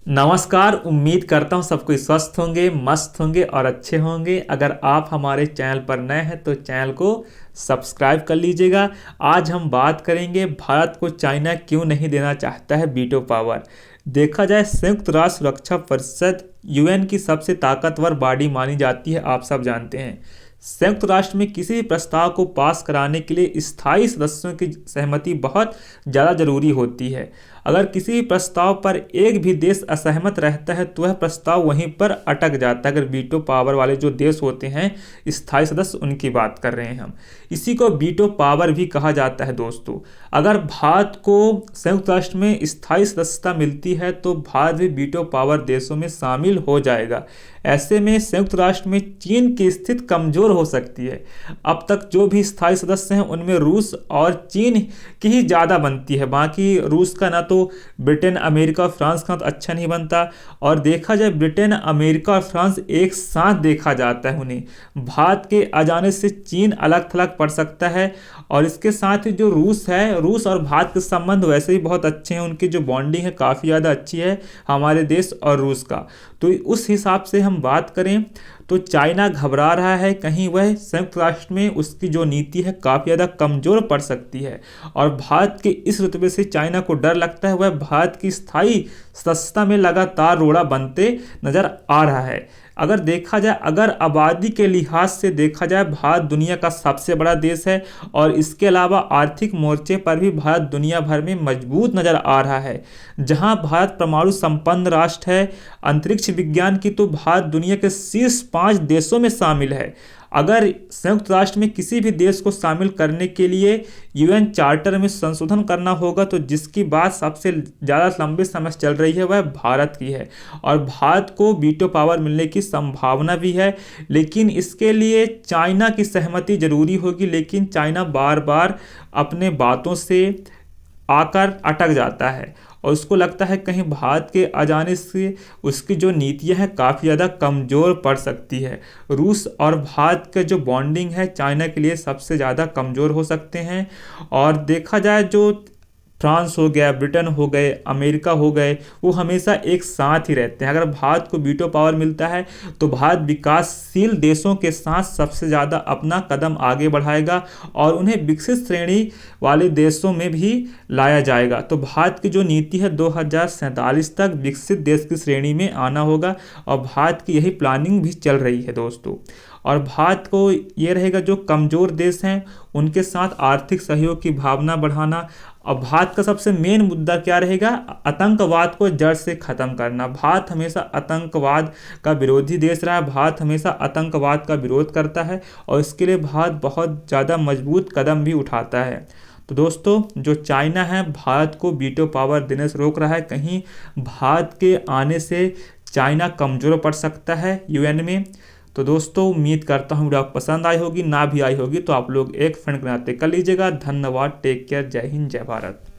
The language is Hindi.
नमस्कार। उम्मीद करता हूँ सब कोई स्वस्थ होंगे, मस्त होंगे और अच्छे होंगे। अगर आप हमारे चैनल पर नए हैं तो चैनल को सब्सक्राइब कर लीजिएगा। आज हम बात करेंगे भारत को चाइना क्यों नहीं देना चाहता है वीटो पावर। देखा जाए संयुक्त राष्ट्र सुरक्षा परिषद यूएन की सबसे ताकतवर बॉडी मानी जाती है, आप सब जानते हैं। संयुक्त राष्ट्र में किसी भी प्रस्ताव को पास कराने के लिए स्थायी सदस्यों की सहमति बहुत ज़्यादा जरूरी होती है। अगर किसी भी प्रस्ताव पर एक भी देश असहमत रहता है तो वह प्रस्ताव वहीं पर अटक जाता है। अगर वीटो पावर वाले जो देश होते हैं, स्थायी सदस्य, उनकी बात कर रहे हैं हम। इसी को वीटो पावर भी कहा जाता है दोस्तों। अगर भारत को संयुक्त राष्ट्र में स्थायी सदस्यता मिलती है तो भारत भी वीटो पावर देशों में शामिल हो जाएगा। ऐसे में संयुक्त राष्ट्र में चीन की स्थिति कमजोर हो सकती है। अब तक जो भी स्थायी सदस्य हैं उनमें रूस और चीन की ही ज़्यादा बनती है। बाकी रूस का ना तो ब्रिटेन, अमेरिका और फ्रांस का तो अच्छा नहीं बनता। और देखा जाए ब्रिटेन, अमेरिका और फ्रांस एक साथ देखा जाता है उन्हें। भारत के आ जाने से चीन अलग थलग पड़ सकता है। और इसके साथ ही जो रूस है, रूस और भारत के संबंध वैसे ही बहुत अच्छे हैं। उनकी जो बॉन्डिंग है काफ़ी ज़्यादा अच्छी है हमारे देश और रूस का। तो उस हिसाब से हम बात करें तो चाइना घबरा रहा है कहीं वह संयुक्त राष्ट्र में उसकी जो नीति है काफ़ी ज़्यादा कमज़ोर पड़ सकती है। और भारत के इस रुतबे से चाइना को डर लगता है, वह भारत की स्थायी सदस्यता में लगातार रोड़ा बनते नज़र आ रहा है। अगर देखा जाए, अगर आबादी के लिहाज से देखा जाए, भारत दुनिया का सबसे बड़ा देश है। और इसके अलावा आर्थिक मोर्चे पर भी भारत दुनिया भर में मजबूत नज़र आ रहा है। जहां भारत परमाणु संपन्न राष्ट्र है, अंतरिक्ष विज्ञान की तो भारत दुनिया के शीर्ष 5 देशों में शामिल है। अगर संयुक्त राष्ट्र में किसी भी देश को शामिल करने के लिए यूएन चार्टर में संशोधन करना होगा तो जिसकी बात सबसे ज़्यादा लंबे समय से चल रही है वह भारत की है। और भारत को वीटो पावर मिलने की संभावना भी है, लेकिन इसके लिए चाइना की सहमति जरूरी होगी। लेकिन चाइना बार बार अपने बातों से आकर अटक जाता है और उसको लगता है कहीं भारत के आ जाने से उसकी जो नीतियां हैं काफ़ी ज़्यादा कमज़ोर पड़ सकती है। रूस और भारत के जो बॉन्डिंग है चाइना के लिए सबसे ज़्यादा कमज़ोर हो सकते हैं। और देखा जाए जो फ्रांस हो गया, ब्रिटेन हो गए, अमेरिका हो गए, वो हमेशा एक साथ ही रहते हैं। अगर भारत को वीटो पावर मिलता है तो भारत विकासशील देशों के साथ सबसे ज़्यादा अपना कदम आगे बढ़ाएगा और उन्हें विकसित श्रेणी वाले देशों में भी लाया जाएगा। तो भारत की जो नीति है 2047 तक विकसित देश की श्रेणी में आना होगा और भारत की यही प्लानिंग भी चल रही है दोस्तों। और भारत को ये रहेगा जो कमज़ोर देश हैं उनके साथ आर्थिक सहयोग की भावना बढ़ाना। और भारत का सबसे मेन मुद्दा क्या रहेगा? आतंकवाद को जड़ से ख़त्म करना। भारत हमेशा आतंकवाद का विरोधी देश रहा है। भारत हमेशा आतंकवाद का विरोध करता है और इसके लिए भारत बहुत ज़्यादा मजबूत कदम भी उठाता है। तो दोस्तों, जो चाइना है भारत को वीटो पावर देने से रोक रहा है। कहीं भारत के आने से चाइना कमज़ोर पड़ सकता है यूएन में। तो दोस्तों, उम्मीद करता हूँ वीडियो आपको पसंद आई होगी। ना भी आई होगी तो आप लोग एक फ्रेंड के नाते कर लीजिएगा। धन्यवाद। Take care. जय हिंद, जय भारत।